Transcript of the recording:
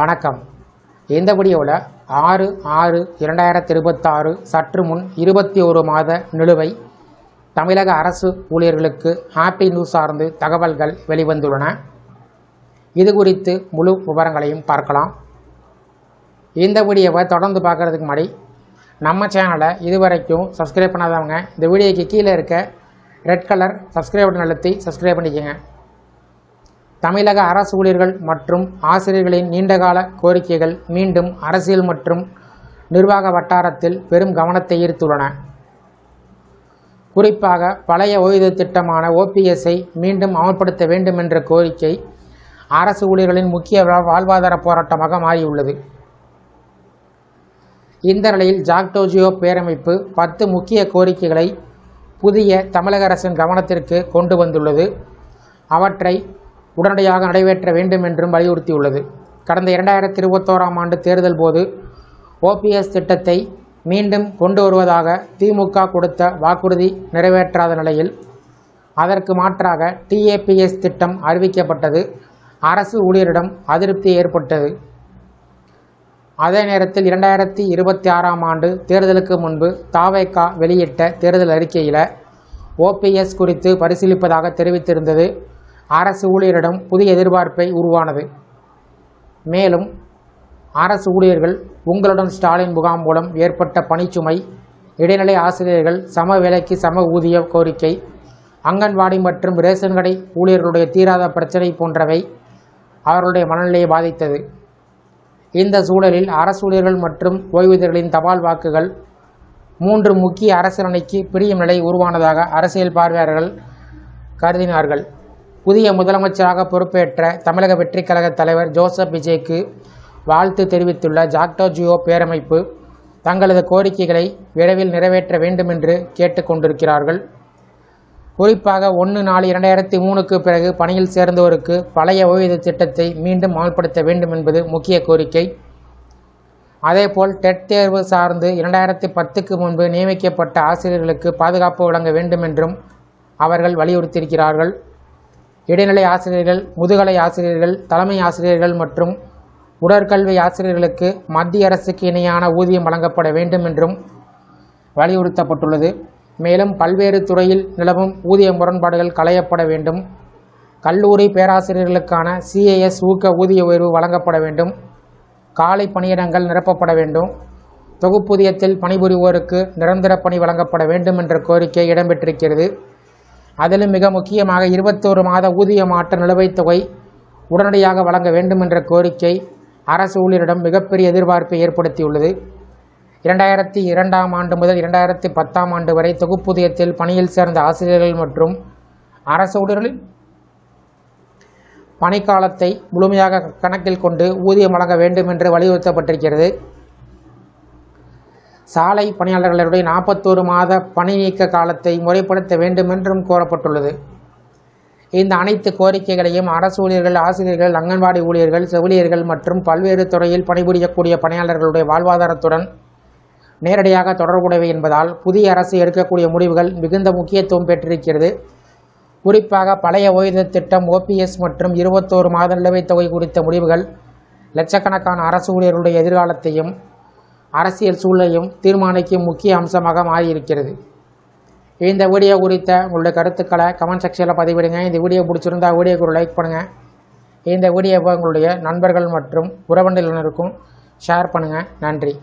வணக்கம். இந்த வீடியோவில் 6/6/2026 சற்று முன் 21 மாத நிலுவை தமிழக அரசு ஊழியர்களுக்கு ஹாப்பி நியூஸ் சார்ந்து தகவல்கள் வெளிவந்துள்ளன. இது குறித்து முழு விவரங்களையும் பார்க்கலாம். இந்த வீடியோவை தொடர்ந்து பார்க்குறதுக்கு முன்னாடி நம்ம சேனலை இதுவரைக்கும் சப்ஸ்கிரைப் பண்ணாதவங்க இந்த வீடியோக்கு கீழே இருக்க ரெட் கலர் சப்ஸ்கிரைப் பட்டன் அழுத்தி சப்ஸ்கிரைப் பண்ணிக்கோங்க. தமிழக அரசு ஊழியர்கள் மற்றும் ஆசிரியர்களின் நீண்டகால கோரிக்கைகள் மீண்டும் அரசியல் மற்றும் நிர்வாக வட்டாரத்தில் பெரும் கவனத்தை ஈர்த்துள்ளன. குறிப்பாக பழைய ஓய்வூதிய திட்டமான OPS-ஐ மீண்டும் அமல்படுத்த வேண்டும் என்ற கோரிக்கை அரசு ஊழியர்களின் முக்கிய வாழ்வாதார போராட்டமாக மாறியுள்ளது. இந்த நிலையில் ஜாக்டோ பேரமைப்பு 10 முக்கிய கோரிக்கைகளை புதிய தமிழக அரசின் கவனத்திற்கு கொண்டு வந்துள்ளது. அவற்றை உடனடியாக நிறைவேற்ற வேண்டும் என்றும் வலியுறுத்தியுள்ளது. கடந்த 2021ஆம் ஆண்டு தேர்தல் போது OPS திட்டத்தை மீண்டும் கொண்டு வருவதாக திமுக கொடுத்த வாக்குறுதி நிறைவேற்றாத நிலையில் அதற்கு மாற்றாக TAPS திட்டம் அறிவிக்கப்பட்டது. அரசு ஊழியரிடம் அதிருப்தி ஏற்பட்டது. அதே நேரத்தில் 2026ஆம் ஆண்டு தேர்தலுக்கு முன்பு தாவேகா வெளியிட்ட தேர்தல் அறிக்கையில் OPS குறித்து பரிசீலிப்பதாக தெரிவித்திருந்தது. அரசு ஊழியரிடம் புதிய எதிர்பார்ப்பை உருவானது. மேலும் அரசு ஊழியர்கள் உங்களுடன் ஸ்டாலின் முகாம் மூலம் ஏற்பட்ட பணிச்சுமை, இடைநிலை ஆசிரியர்கள் சம வேலைக்கு சம ஊதிய கோரிக்கை, அங்கன்வாடி மற்றும் ரேஷன் கடை ஊழியர்களுடைய தீராத பிரச்சனை போன்றவை அவர்களுடைய மனநிலையை பாதித்தது. இந்த சூழலில் அரசு ஊழியர்கள் மற்றும் ஓய்வூதியர்களின் தபால் வாக்குகள் 3 முக்கிய அரசியல் அணிக்கு பிரியும் நிலை உருவானதாக அரசியல் பார்வையாளர்கள் கருதினார்கள். புதிய முதலமைச்சராக பொறுப்பேற்ற தமிழக வெற்றி கழக தலைவர் ஜோசப் விஜய்க்கு வாழ்த்து தெரிவித்துள்ள ஜாக்டோ பேரமைப்பு தங்களது கோரிக்கைகளை விரைவில் நிறைவேற்ற வேண்டும் என்று கேட்டுக்கொண்டிருக்கிறார்கள். குறிப்பாக 1/4/2003க்கு பிறகு பணியில் சேர்ந்தோருக்கு பழைய ஓய்வூதிய திட்டத்தை மீண்டும் அமல்படுத்த வேண்டும் என்பது முக்கிய கோரிக்கை. அதேபோல் டெட் தேர்வு சார்ந்து 2010க்கு முன்பு நியமிக்கப்பட்ட ஆசிரியர்களுக்கு பாதுகாப்பு வழங்க வேண்டும் என்றும் அவர்கள் வலியுறுத்தியிருக்கிறார்கள். இடைநிலை ஆசிரியர்கள், முதுகலை ஆசிரியர்கள், தலைமை ஆசிரியர்கள் மற்றும் உடற்கல்வி ஆசிரியர்களுக்கு மத்திய அரசுக்கு இணையான ஊதியம் வழங்கப்பட வேண்டும் என்றும் வலியுறுத்தப்பட்டுள்ளது. மேலும் பல்வேறு துறையில் நிலவும் ஊதிய முரண்பாடுகள் களையப்பட வேண்டும். கல்லூரி பேராசிரியர்களுக்கான CAS ஊக்க ஊதிய உயர்வு வழங்கப்பட வேண்டும். காலி பணியிடங்கள் நிரப்பப்பட வேண்டும். தொகுப்பூதியத்தில் பணிபுரிவோருக்கு நிரந்தர பணி வழங்கப்பட வேண்டும் என்ற கோரிக்கை இடம்பெற்றிருக்கிறது. அதிலும் மிக முக்கியமாக 21 மாத ஊதிய மாற்ற நிலுவைத் தொகை உடனடியாக வழங்க வேண்டும் என்ற கோரிக்கை அரசு ஊழியரிடம் மிகப்பெரிய எதிர்பார்ப்பை ஏற்படுத்தியுள்ளது. 2002ஆம் ஆண்டு முதல் 2010ஆம் ஆண்டு வரை தொகுப்பூதியத்தில் பணியில் சேர்ந்த ஆசிரியர்கள் மற்றும் அரசு ஊழியர்களின் பணிக்காலத்தை முழுமையாக கணக்கில் கொண்டு ஊதியம் வழங்க வேண்டும் என்று வலியுறுத்தப்பட்டிருக்கிறது. சாலை பணியாளர்களுடைய 41 மாத பணி நீக்க காலத்தை முறைப்படுத்த வேண்டும் என்றும் கோரப்பட்டுள்ளது. இந்த அனைத்து கோரிக்கைகளையும் அரசு ஊழியர்கள், ஆசிரியர்கள், அங்கன்வாடி ஊழியர்கள், செவிலியர்கள் மற்றும் பல்வேறு துறையில் பணிபுரியக்கூடிய பணியாளர்களுடைய வாழ்வாதாரத்துடன் நேரடியாக தொடர்புடையவை என்பதால் புதிய அரசு எடுக்கக்கூடிய முடிவுகள் மிகுந்த முக்கியத்துவம் பெற்றிருக்கிறது. குறிப்பாக பழைய ஓய்வூதிய திட்டம், OPS மற்றும் 21 மாத நிலுவைத் தொகை குறித்த முடிவுகள் லட்சக்கணக்கான அரசு ஊழியர்களுடைய எதிர்காலத்தையும் அரசியல் சூழலையும் தீர்மானிக்கும் முக்கிய அம்சமாக மாறியிருக்கிறது. இந்த வீடியோ குறித்த உங்களுடைய கருத்துக்களை கமெண்ட் செக்ஷனில் பதிவிடுங்க. இந்த வீடியோ பிடிச்சிருந்தால் வீடியோக்கு ஒரு லைக் பண்ணுங்கள். இந்த வீடியோவை உங்களுடைய நண்பர்கள் மற்றும் உறவினர்களுக்கும் ஷேர் பண்ணுங்கள். நன்றி.